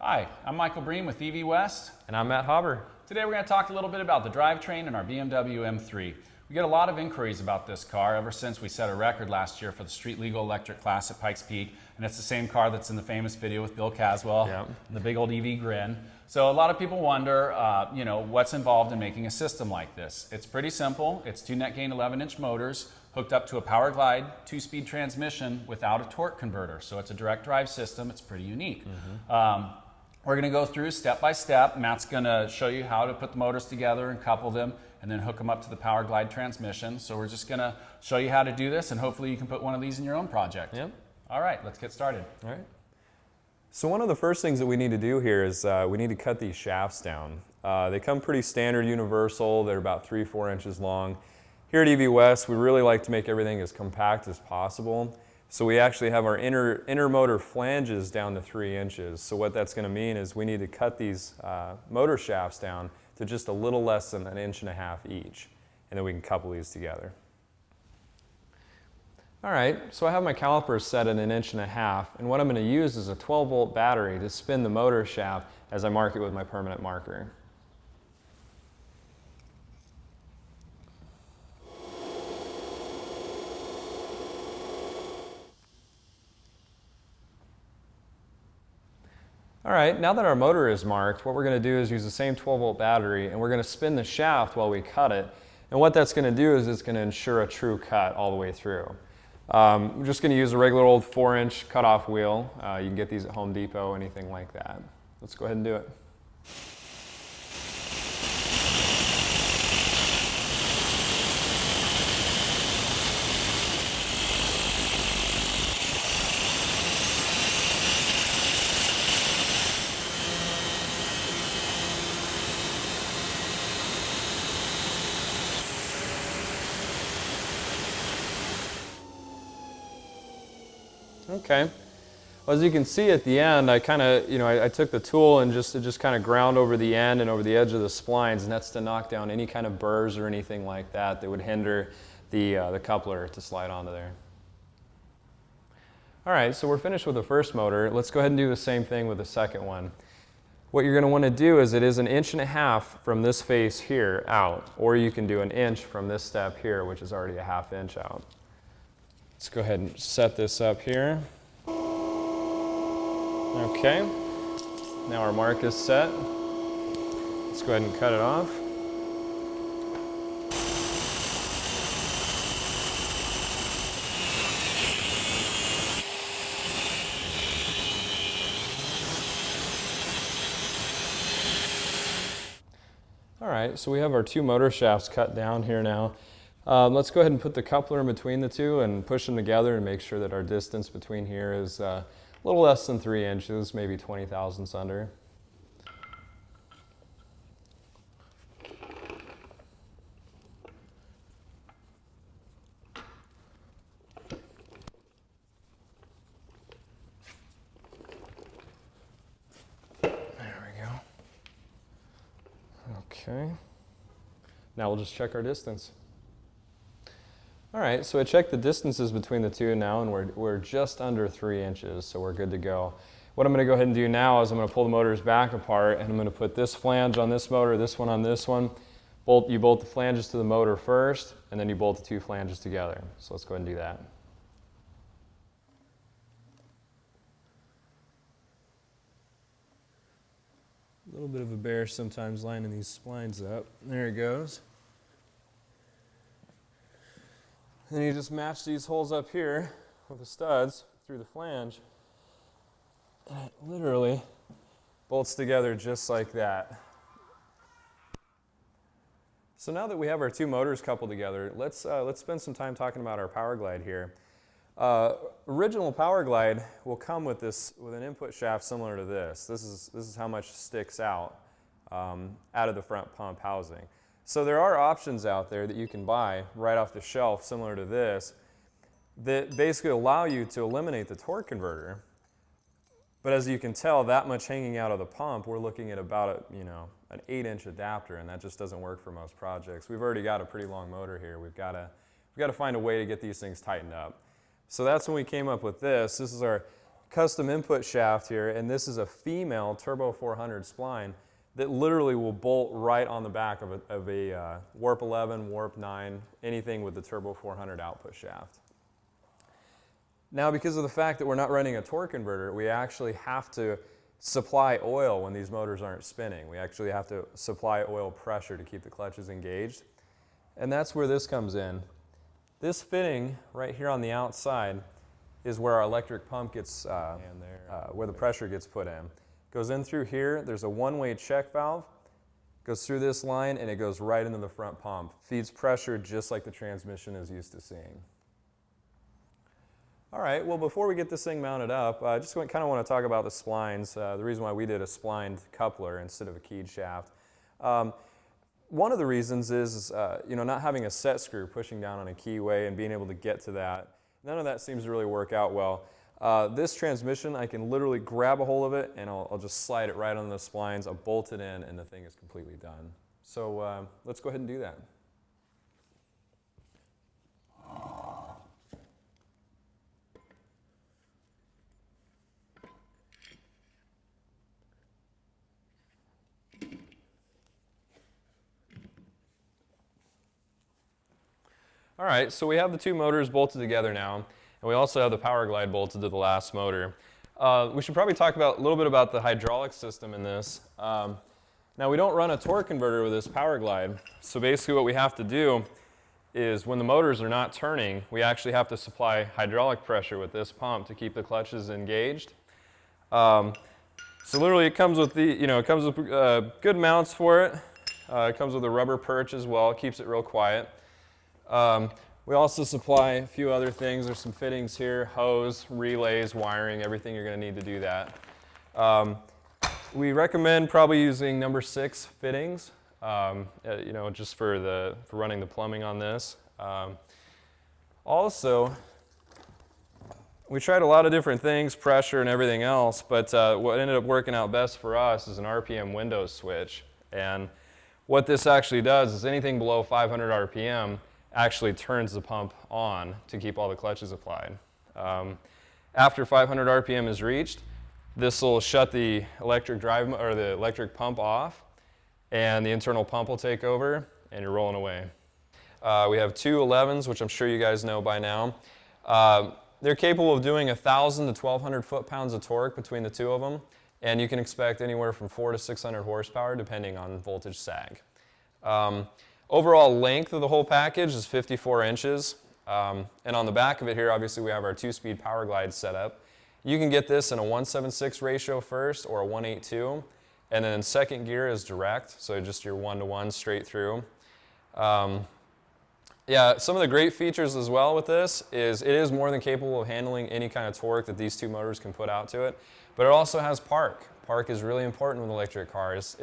Hi, I'm Michael Breen with EV West. And I'm Matt Hauber. Today we're going to talk a little bit about the drivetrain in our BMW M3. We get a lot of inquiries about this car ever since we set a record last year for the street legal electric class at Pikes Peak. And it's the same car that's in the famous video with Bill Caswell, and the big old EV grin. So a lot of people wonder, what's involved in making a system like this. It's pretty simple. It's two net gain 11-inch motors hooked up to a Powerglide 2-speed transmission without a torque converter. So it's a direct drive system. It's pretty unique. We're going to go through step by step. Matt's going to show you how to put the motors together and couple them and then hook them up to the Powerglide transmission. So we're just going to show you how to do this, and hopefully you can put one of these in your own project. Yep. All right, let's get started. All right. So one of the first things that we need to do here is we need to cut these shafts down. They come pretty standard universal. They're about 3-4 inches long. Here at EV West, we really like to make everything as compact as possible. So we actually have our inner motor flanges down to 3 inches. So what that's going to mean is we need to cut these motor shafts down to just a little less than 1.5 inches each. And then we can couple these together. All right, so I have my calipers set at 1.5 inches, and what I'm going to use is a 12-volt battery to spin the motor shaft as I mark it with my permanent marker. All right, now that our motor is marked, what we're going to do is use the same 12-volt battery, and we're going to spin the shaft while we cut it. And what that's going to do is it's going to ensure a true cut all the way through. I'm just going to use a regular old 4-inch cutoff wheel. You can get these at Home Depot, anything like that. Let's go ahead and do it. Okay. Well, as you can see at the end, I took the tool and just kind of ground over the end and over the edge of the splines, and that's to knock down any kind of burrs or anything like that that would hinder the coupler to slide onto there. All right, so we're finished with the first motor. Let's go ahead and do the same thing with the second one. What you're going to want to do is it is 1.5 inches from this face here out, or you can do 1 inch from this step here, which is already 1/2 inch out. Let's go ahead and set this up here. Okay, now our mark is set. Let's go ahead and cut it off. All right, so we have our 2 motor shafts cut down here now. Let's go ahead and put the coupler in between the two and push them together and make sure that our distance between here is a little less than 3 inches, maybe 20 thousandths under. There we go. Okay. Now we'll just check our distance. All right, so I checked the distances between the two now, and we're just under 3 inches, so we're good to go. What I'm going to go ahead and do now is I'm going to pull the motors back apart, and I'm going to put this flange on this motor, this one on this one. You bolt the flanges to the motor first, and then you bolt the 2 flanges together. So let's go ahead and do that. A little bit of a bear sometimes lining these splines up. There it goes. Then you just match these holes up here with the studs through the flange, and it literally bolts together just like that. So now that we have our 2 motors coupled together, let's spend some time talking about our Powerglide here. Original Powerglide will come with an input shaft similar to this. This is how much sticks out of the front pump housing. So there are options out there that you can buy right off the shelf similar to this that basically allow you to eliminate the torque converter. But as you can tell, that much hanging out of the pump, we're looking at about an 8-inch adapter, and that just doesn't work for most projects. We've already got a pretty long motor here. We've got to find a way to get these things tightened up. So that's when we came up with this. This is our custom input shaft here, and this is a female Turbo 400 spline that literally will bolt right on the back of a Warp 11, Warp 9, anything with the Turbo 400 output shaft. Now, because of the fact that we're not running a torque converter, we actually have to supply oil when these motors aren't spinning. We actually have to supply oil pressure to keep the clutches engaged. And that's where this comes in. This fitting right here on the outside is where our electric pump gets, where the pressure gets put in. Goes in through here, there's a one-way check valve, goes through this line, and it goes right into the front pump. Feeds pressure just like the transmission is used to seeing. All right, well, before we get this thing mounted up, I just kind of want to talk about the splines, the reason why we did a splined coupler instead of a keyed shaft. One of the reasons is, not having a set screw pushing down on a keyway and being able to get to that. None of that seems to really work out well. This transmission, I can literally grab a hold of it and I'll just slide it right on the splines, I'll bolt it in, and the thing is completely done. So let's go ahead and do that. All right, so we have the two motors bolted together now, and we also have the Powerglide bolted to the last motor. We should probably talk a little bit about the hydraulic system in this. Now, we don't run a torque converter with this Powerglide, so basically what we have to do is when the motors are not turning, we actually have to supply hydraulic pressure with this pump to keep the clutches engaged. So literally it comes with good mounts for it. It comes with a rubber perch as well, it keeps it real quiet. We also supply a few other things. There's some fittings here, hose, relays, wiring, everything you're going to need to do that. We recommend probably using number 6 fittings, just for running the plumbing on this. Also, we tried a lot of different things, pressure and everything else, but what ended up working out best for us is an RPM window switch. And what this actually does is anything below 500 RPM actually turns the pump on to keep all the clutches applied. After 500 RPM is reached, this will shut the electric pump off, and the internal pump will take over, and you're rolling away. We have two 11s, which I'm sure you guys know by now. They're capable of doing 1,000 to 1,200 foot-pounds of torque between the two of them, and you can expect anywhere from 400 to 600 horsepower depending on voltage sag. Overall length of the whole package is 54 inches. And on the back of it here, obviously we have our 2-speed Powerglide setup. You can get this in a 1:7:6 ratio first or a 1:8:2. And then second gear is direct, so just your 1-to-1 straight through. Yeah, some of the great features as well with this is it is more than capable of handling any kind of torque that these two motors can put out to it. But it also has park. Park is really important with electric cars.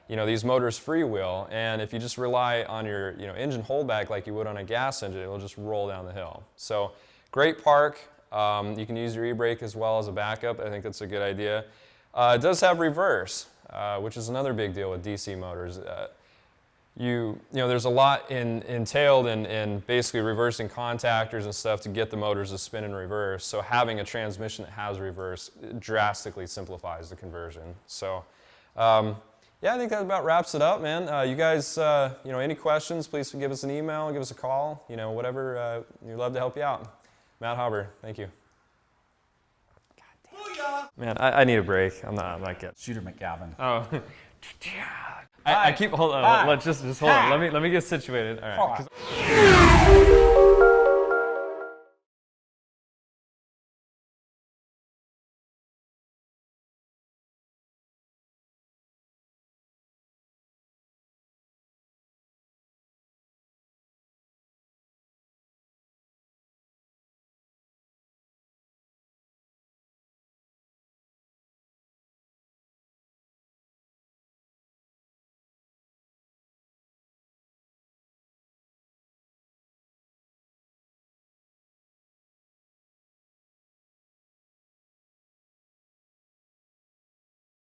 These motors freewheel, and if you just rely on your engine holdback like you would on a gas engine, it'll just roll down the hill. So great park. You can use your e-brake as well as a backup. I think that's a good idea. It does have reverse, which is another big deal with DC motors. There's a lot entailed in basically reversing contactors and stuff to get the motors to spin in reverse. So having a transmission that has reverse drastically simplifies the conversion. So. Yeah, I think that about wraps it up, man. You guys, any questions, please give us an email, give us a call, whatever. We'd love to help you out. Matt Hauber, thank you. God damn. Man, I need a break. I'm not getting. Shooter McGavin. Oh. I keep, hold on, let's just hold on. Let me get situated. All right.